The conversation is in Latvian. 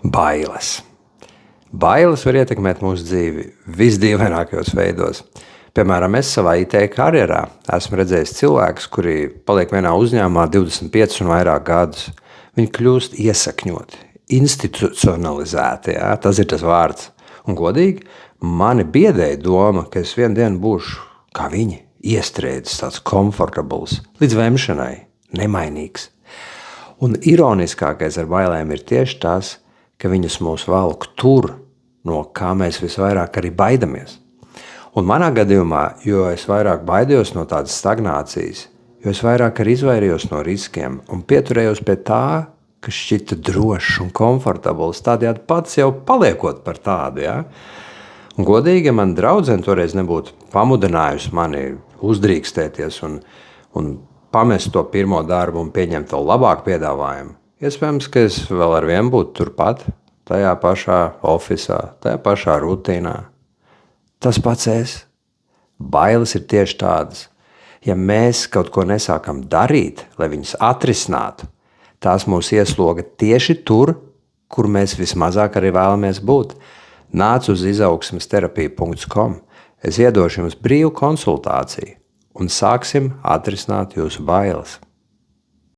Bailes. Bailes var ietekmēt mūsu dzīvi visdīvainākajos veidos. Piemēram, es savā IT karjerā esmu redzējis cilvēkus, kuri paliek vienā uzņēmumā 25 un vairāk gadus. Viņi kļūst iesakņoti, institucionalizēti, jā, tas ir tas vārds. Un godīgi, mani biedēja doma, ka es vienu dienu būšu kā viņi, iestrēdzis, tāds komfortabls, līdz vemšanai, nemainīgs. Un ironiskākais ar bailēm ir tieši tas, ka viņas mūs velk tur, no kā mēs visvairāk arī baidamies. Un manā gadījumā, jo es vairāk baidījos no tādas stagnācijas, jo es vairāk arī izvairījos no riskiem un pieturējos pie tā, kas šķita drošs un komfortabls, tādējādi pats jau paliekot par tādu. Ja? Un godīgi, ja man draudzene toreiz nebūtu pamudinājusi mani uzdrīkstēties un pamest to pirmo darbu un pieņemt vēl labāku piedāvājumu, iespējams, ka es vēl ar vienu būtu turpat, tajā pašā ofisā, tajā pašā rutīnā. Tas pats es. Bailes ir tieši tādas. Ja mēs kaut ko nesākam darīt, lai viņas atrisinātu, tās mūs iesloga tieši tur, kur mēs vismazāk arī vēlamies būt. Nāc uz izaugsmesterapija.com. Es iedošu jums brīvu konsultāciju un sāksim atrisināt jūsu bailes.